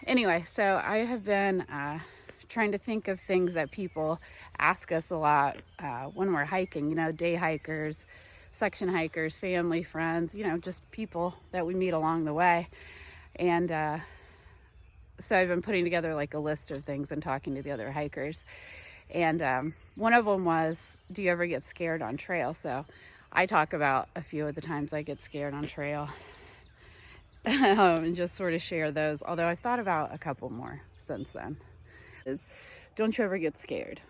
Anyway, so I have been trying to think of things that people ask us a lot when we're hiking, day hikers, section hikers, family, friends, just people that we meet along the way. And so I've been putting together like a list of things and talking to the other hikers. And one of them was, do you ever get scared on trail? So I talk about a few of the times I get scared on trail and just sort of share those. Although I've thought about a couple more since then. Don't you ever get scared?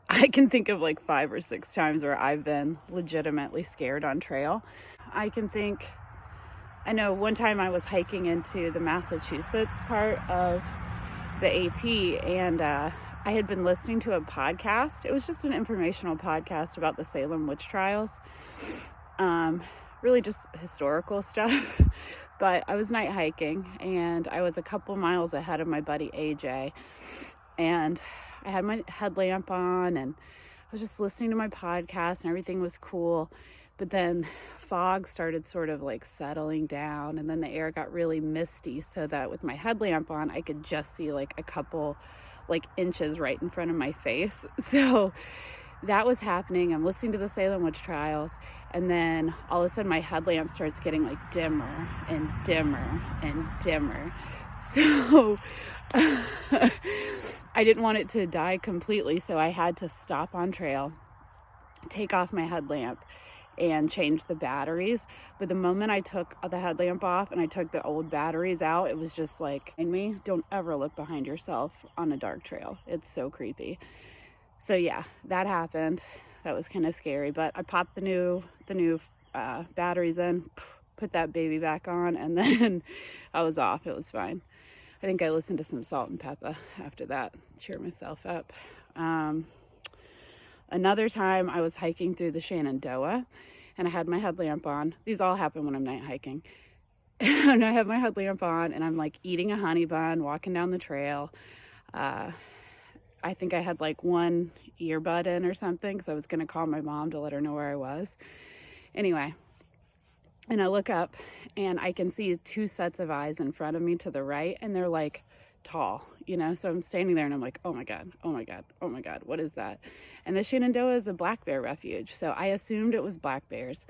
I can think of like 5 or 6 times where I've been legitimately scared on trail. I know one time I was hiking into the Massachusetts part of the AT, and I had been listening to a podcast. It was just an informational podcast about the Salem witch trials. Really just historical stuff. But I was night hiking, and I was a couple miles ahead of my buddy AJ, and I had my headlamp on, and I was just listening to my podcast, and everything was cool. But then fog started sort of like settling down, and then the air got really misty, so that with my headlamp on, I could just see like a couple like inches right in front of my face. So that was happening. I'm listening to the Salem witch trials, and then all of a sudden my headlamp starts getting like dimmer and dimmer and dimmer. So I didn't want it to die completely, so I had to stop on trail, take off my headlamp, and change the batteries. But the moment I took the headlamp off and I took the old batteries out, it was just like, don't ever look behind yourself on a dark trail. It's so creepy. So yeah, that happened. That was kind of scary, but I popped the new batteries in, put that baby back on, and then I was off. It was fine. I think I listened to some Salt and Pepper after that, cheer myself up. Another time I was hiking through the Shenandoah, and I had my headlamp on. These all happen when I'm night hiking. And I have my headlamp on, and I'm like eating a honey bun, walking down the trail. I think I had like one earbud in or something, because I was going to call my mom to let her know where I was. Anyway, and I look up, and I can see 2 sets of eyes in front of me to the right, and they're like tall, so I'm standing there and I'm like, oh my God, oh my God, oh my God, what is that? And the Shenandoah is a black bear refuge, so I assumed it was black bears.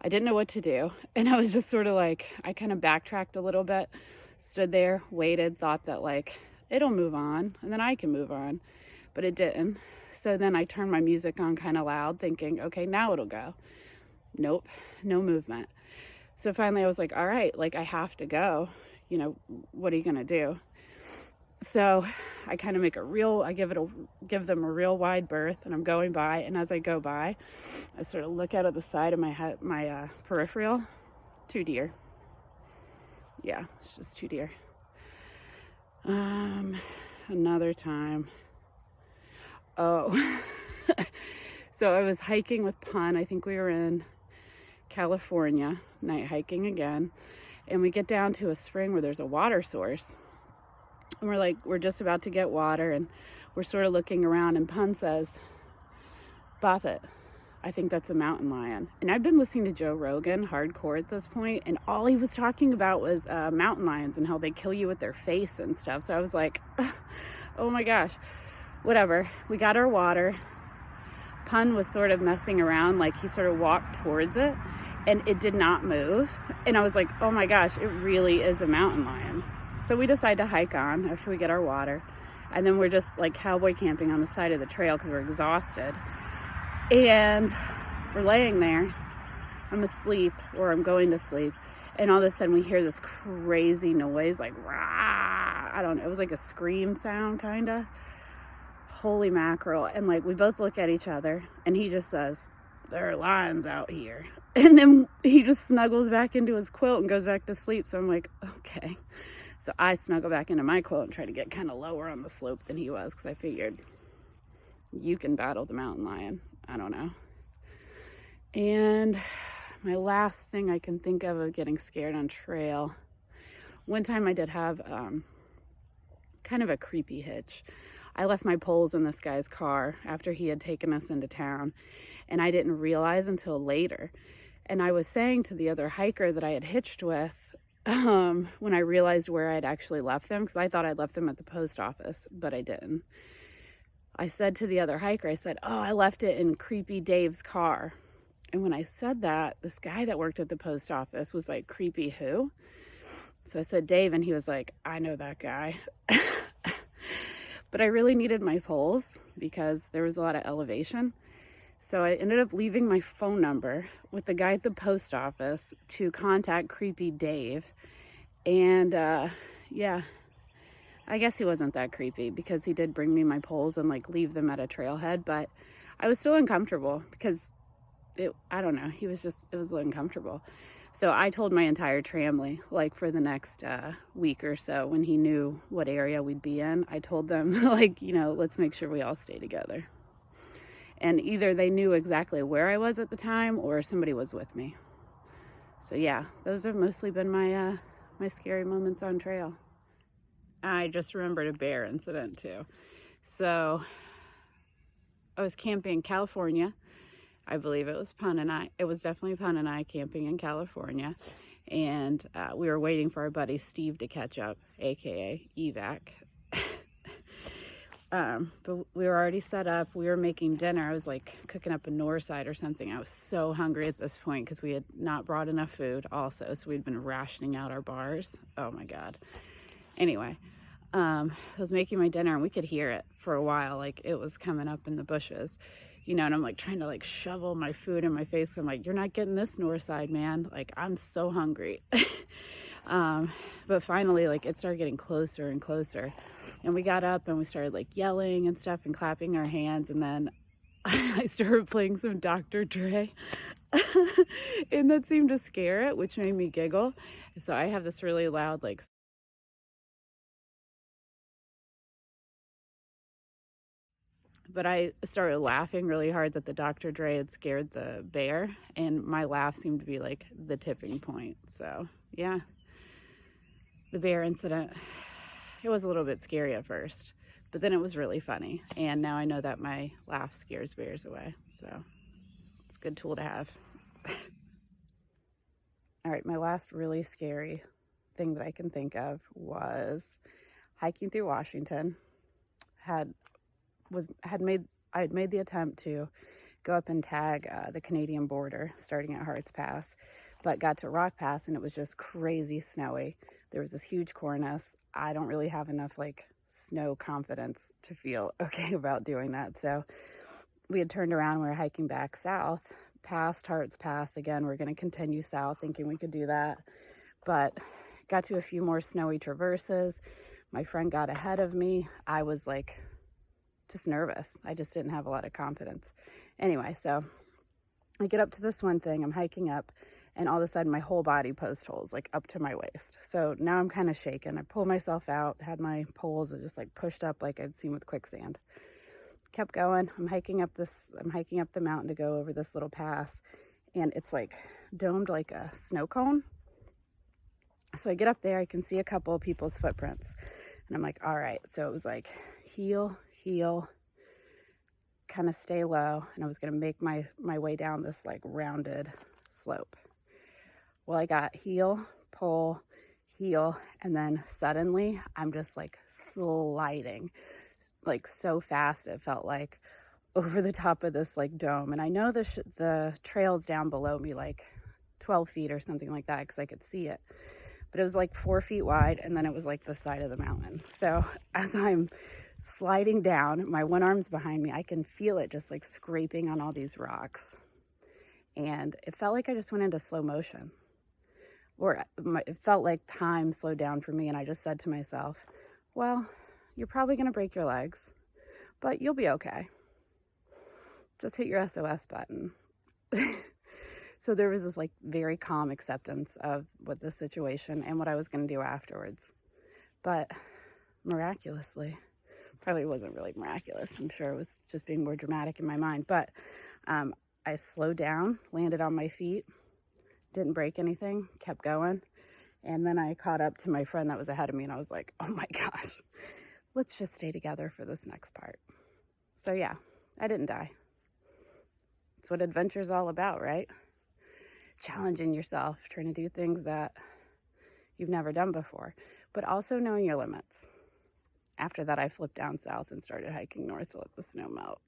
I didn't know what to do, and I was just sort of like, I kind of backtracked a little bit, stood there, waited, thought that like it'll move on and then I can move on, but it didn't. So then I turned my music on kind of loud, thinking, okay, now it'll go. Nope, no movement. So finally I was like, all right, like I have to go, what are you gonna do? So I kind of give them a real wide berth, and I'm going by, and as I go by, I sort of look out of the side of my head, my peripheral, 2 deer. Yeah, it's just 2 deer. Another time. Oh, so I was hiking with Pun. I think we were in California, night hiking again, and we get down to a spring where there's a water source. And we're just about to get water, and we're sort of looking around, and Pun says, Bopit, I think that's a mountain lion. And I've been listening to Joe Rogan hardcore at this point, and all he was talking about was mountain lions and how they kill you with their face and stuff. So I was like, oh my gosh, whatever. We got our water. Pun was sort of messing around, like he sort of walked towards it, and it did not move. And I was like, oh my gosh, it really is a mountain lion. So we decide to hike on after we get our water, and then we're just like cowboy camping on the side of the trail because we're exhausted. And we're laying there. I'm asleep, or I'm going to sleep, and all of a sudden we hear this crazy noise, like rah! I don't know, it was like a scream sound, kind of. Holy mackerel. And like we both look at each other, and he just says, there are lions out here. And then he just snuggles back into his quilt and goes back to sleep. So I'm like, okay. So I snuggle back into my quilt and try to get kind of lower on the slope than he was, because I figured you can battle the mountain lion. I don't know. And my last thing I can think of getting scared on trail. One time I did have kind of a creepy hitch. I left my poles in this guy's car after he had taken us into town, and I didn't realize until later. And I was saying to the other hiker that I had hitched with, when I realized where I'd actually left them, because I thought I'd left them at the post office, but I didn't. I said to the other hiker, I said, oh, I left it in Creepy Dave's car. And when I said that, this guy that worked at the post office was like, creepy who? So I said, Dave, and he was like, I know that guy. But I really needed my poles because there was a lot of elevation. So I ended up leaving my phone number with the guy at the post office to contact Creepy Dave. And yeah, I guess he wasn't that creepy because he did bring me my poles and like leave them at a trailhead. But I was still uncomfortable because I don't know, it was uncomfortable. So I told my entire tramley, like for the next week or so, when he knew what area we'd be in, I told them, like, you know, let's make sure we all stay together. And either they knew exactly where I was at the time or somebody was with me. So yeah, those have mostly been my my scary moments on trail. I just remembered a bear incident too. So I was camping in California. I believe it was Pun and I. It was definitely Pun and I camping in California. And we were waiting for our buddy Steve to catch up, aka Evac. But we were already set up. We were making dinner. I was like cooking up a Northside or something. I was so hungry at this point because we had not brought enough food also. So we'd been rationing out our bars. Oh my God. Anyway, I was making my dinner and we could hear it for a while. Like it was coming up in the bushes, you know, and I'm like trying to like shovel my food in my face. I'm like, you're not getting this Northside, man. Like I'm so hungry. But finally, like it started getting closer and closer and we got up and we started like yelling and stuff and clapping our hands. And then I started playing some Dr. Dre and that seemed to scare it, which made me giggle. So I have this really loud, like, but I started laughing really hard that the Dr. Dre had scared the bear, and my laugh seemed to be like the tipping point. So yeah, the bear incident, it was a little bit scary at first, but then it was really funny. And now I know that my laugh scares bears away. So it's a good tool to have. All right, my last really scary thing that I can think of was hiking through Washington. I had made the attempt to go up and tag the Canadian border starting at Harts Pass, but got to Rock Pass and it was just crazy snowy. There was this huge cornice. I don't really have enough like snow confidence to feel okay about doing that. So we had turned around and we were hiking back south past Harts Pass. Again, we're going to continue south thinking we could do that, but got to a few more snowy traverses. My friend got ahead of me. I was like just nervous. I just didn't have a lot of confidence. Anyway, so I get up to this one thing, I'm hiking up, and all of a sudden my whole body post holes, like up to my waist. So now I'm kind of shaken. I pulled myself out, had my poles just like pushed up like I'd seen with quicksand. Kept going. I'm hiking up the mountain to go over this little pass, and it's like domed like a snow cone. So I get up there, I can see a couple of people's footprints, and I'm like, all right. So it was like heel, kind of stay low, and I was going to make my way down this like rounded slope. Well, I got heel, pull, heel, and then suddenly I'm just like sliding like so fast it felt like over the top of this like dome. And I know the trail's down below me like 12 feet or something like that because I could see it, but it was like 4 feet wide, and then it was like the side of the mountain. So as I'm sliding down, my one arm's behind me, I can feel it just like scraping on all these rocks, and it felt like I just went into slow motion, or it felt like time slowed down for me. And I just said to myself, well, you're probably going to break your legs, but you'll be okay. Just hit your SOS button. So there was this like very calm acceptance of what the situation and what I was going to do afterwards. But miraculously, probably wasn't really miraculous. I'm sure it was just being more dramatic in my mind. But I slowed down, landed on my feet, didn't break anything, kept going. And then I caught up to my friend that was ahead of me, and I was like, oh my gosh, let's just stay together for this next part. So yeah, I didn't die. It's what adventure's all about, right? Challenging yourself, trying to do things that, you've never done before, but also knowing your limits. After that, I flipped down south and started hiking north to let the snow melt.